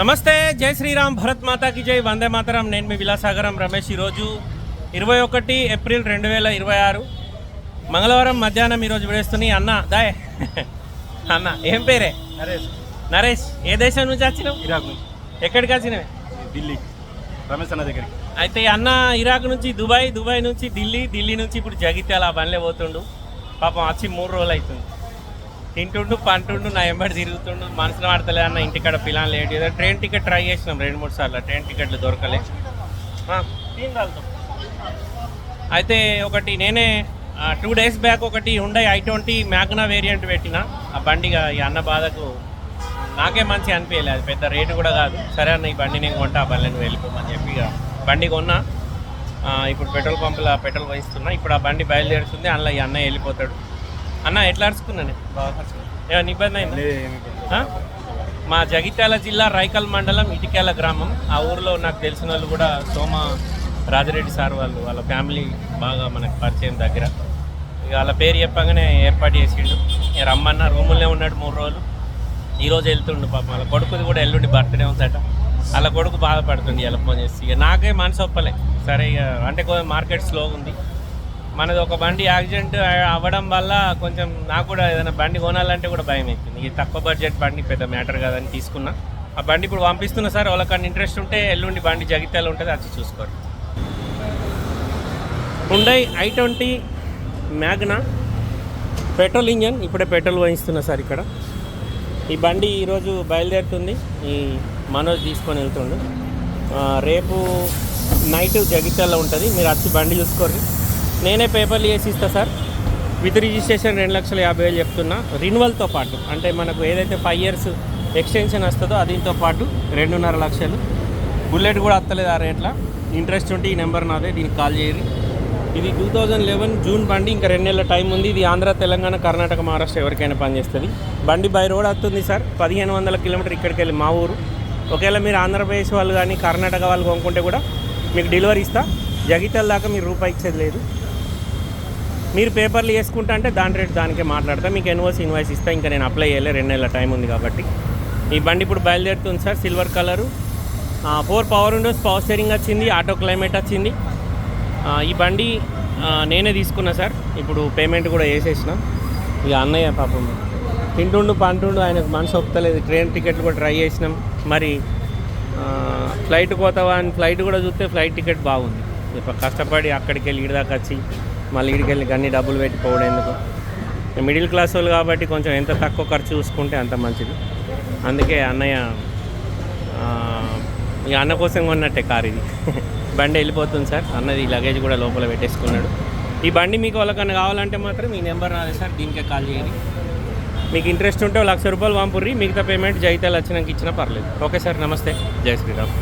నమస్తే, జై శ్రీరామ్, భరత్ మాతాకి జై, వందే మాతరం. నేను మీ విలాసాగరం రమేష్. ఈరోజు 21 ఏప్రిల్ 2026 మంగళవారం మధ్యాహ్నం ఈరోజు విడేస్తున్నాయి. అన్న దాయ్ అన్న ఏం పేరే? నరేష్. ఏ దేశం నుంచి వచ్చినావు? ఇరాక్ నుంచి. ఎక్కడికి వచ్చినవి? ఢిల్లీ, రమేష్ అన్న దగ్గరికి. అయితే అన్న ఇరాక్ నుంచి దుబాయ్, దుబాయ్ నుంచి ఢిల్లీ, ఢిల్లీ నుంచి ఇప్పుడు జగిత్యాల బండ్లే పోతుండు. పాపం వచ్చి 3 రోజులు అవుతుంది. తింటుండు, పంటుండు, నా ఎంబడి తిరుగుతుండు. మనసులో ఆడతలే అన్న, ఇంటికాడ పిల్లలు లేట్. ఏదో ట్రైన్ టికెట్ ట్రై చేసినాం 2-3 సార్లు, ట్రైన్ టికెట్లు దొరకలే. అయితే ఒకటి నేనే 2 days బ్యాక్ ఒకటి Hyundai i20 మ్యాగ్నా వేరియంట్ పెట్టిన. ఆ బండిగా ఈ అన్న బాధకు నాకే మంచి అనిపించలేదు. అది పెద్ద రేటు కూడా కాదు. సరే అన్న, ఈ బండి నేను కొంటా, ఆ బండి నువ్వు వెళ్ళిపోమని చెప్పి బండి కొన్నా. ఇప్పుడు పెట్రోల్ పంపులో పెట్రోల్ వహిస్తున్నా. ఇప్పుడు ఆ బండి బయలుదేరుతుంది. అందులో ఈ అన్నయ్య వెళ్ళిపోతాడు. అన్న ఎట్లా అరుచుకున్నాను? బాగా ఏమైనా ఇబ్బంది అయింది? మా జగిత్యాల జిల్లా రైకల్ మండలం ఇటిక్యాల గ్రామం. ఆ ఊరిలో నాకు తెలిసిన వాళ్ళు కూడా సోమ రాజిరెడ్డి సార్ వాళ్ళ ఫ్యామిలీ బాగా మనకు పరిచయం దగ్గర. ఇక వాళ్ళ పేరు చెప్పగానే ఏర్పాటు చేసిండు. రమ్మన్న రూములనే ఉన్నాడు 3 రోజులు. ఈరోజు వెళ్తుండు. పాప వాళ్ళ కొడుకుది కూడా ఎల్లుండి బర్త్డే ఉందట. వాళ్ళ కొడుకు బాధపడుతుంది ఇలా ఫోన్ చేసి. ఇక నాకే మనసు ఒప్పలే. సరే ఇక అంటే కొంచెం మార్కెట్ స్లో ఉంది. మనది ఒక బండి యాక్సిడెంట్ అవ్వడం వల్ల కొంచెం నాకు కూడా ఏదైనా బండి కొనాలంటే కూడా భయం అవుతుంది. ఇది తక్కువ బడ్జెట్ బండి, పెద్ద మ్యాటర్ కాదని తీసుకున్నా. ఆ బండి ఇప్పుడు పంపిస్తున్నా సార్. వాళ్ళకన్నా ఇంట్రెస్ట్ ఉంటే ఎల్లుండి బండి జగిత్యాల ఉంటుంది, వచ్చి చూసుకోరు. Hyundai i20 Magna petrol engine. ఇప్పుడే పెట్రోల్ వహిస్తున్నా సార్ ఇక్కడ. ఈ బండి ఈరోజు బయలుదేరుతుంది. ఈ మనోజ్ తీసుకొని వెళ్తుండు. రేపు నైట్ జగిత్యాల ఉంటుంది. మీరు వచ్చి బండి చూసుకోరు. నేనే పేపర్లు వేసి ఇస్తా సార్. విత్ రిజిస్ట్రేషన్ 2,50,000 చెప్తున్నా. రిన్యువల్తో పాటు, అంటే మనకు ఏదైతే 5 years ఎక్స్టెన్షన్ వస్తుందో దీంతో పాటు 2.5 లక్షలు. బుల్లెట్ కూడా వస్తలేదు ఆ రేట్లా. ఇంట్రెస్ట్ ఉంటే ఈ నెంబర్ నాదే, దీనికి కాల్ చేయరు. ఇది 2011 జూన్ బండి. ఇంకా 2 నెలల టైం ఉంది. ఇది ఆంధ్ర, తెలంగాణ, కర్ణాటక, మహారాష్ట్ర ఎవరికైనా పనిచేస్తుంది. బండి బై రోడ్ వస్తుంది సార్. 1500 కిలోమీటర్ ఇక్కడికి వెళ్ళి మా ఊరు. ఒకవేళ మీరు ఆంధ్రప్రదేశ్ వాళ్ళు కానీ కర్ణాటక వాళ్ళు కొనుక్కుంటే కూడా మీకు డెలివరీ ఇస్తా. జగిత్యాల దాకా మీరు రూపాయి ఇచ్చేది లేదు. మీరు పేపర్లు వేసుకుంటా అంటే దాని రేటు దానికే మాట్లాడతా. మీకు ఇన్వాయిస్ ఇస్తా. ఇంకా నేను అప్లై చేయలే, 2 నెలల టైం ఉంది కాబట్టి. ఈ బండి ఇప్పుడు బయలుదేరుతుంది sir. Silver colour, 4 power Windows, power steering వచ్చింది, ఆటో క్లైమేట్ వచ్చింది. ఈ బండి నేనే తీసుకున్నా సార్. ఇప్పుడు పేమెంట్ కూడా వేసేసిన. ఇక అన్నయ్య పాపం తింటుండు, పంటుండు, ఆయనకు మనసు ఒప్పుతలేదు. ట్రైన్ టికెట్లు కూడా ట్రై చేసినాం. మరి ఫ్లైట్ పోతావా అని ఫ్లైట్ కూడా చూస్తే ఫ్లైట్ టికెట్ బాగుంది. ఇప్పుడు కష్టపడి అక్కడికి వెళ్ళి ఇడిదాకా వచ్చి మళ్ళీ ఇడికి వెళ్ళి అన్ని డబ్బులు పెట్టిపోవడం ఎందుకు? మిడిల్ క్లాస్ వాళ్ళు కాబట్టి కొంచెం ఎంత తక్కువ ఖర్చు చూసుకుంటే అంత మంచిది. అందుకే అన్నయ్య ఇక అన్న కోసం కొన్నట్టే కారు ఇది. బండి వెళ్ళిపోతుంది సార్. అన్నది లగేజ్ కూడా లోపల పెట్టేసుకున్నాడు. ఈ బండి మీకు వాళ్ళకన్నా కావాలంటే మాత్రం ఈ నెంబర్ రాదు సార్, దీనికే కాల్ చేయండి. మీకు ఇంట్రెస్ట్ ఉంటే 1,00,000 రూపాయలు పంపుర్రి. మిగతా పేమెంట్ జగిత్యాల వచ్చినాక ఇచ్చినా పర్లేదు. ఓకే సార్, నమస్తే, జై శ్రీరామ్.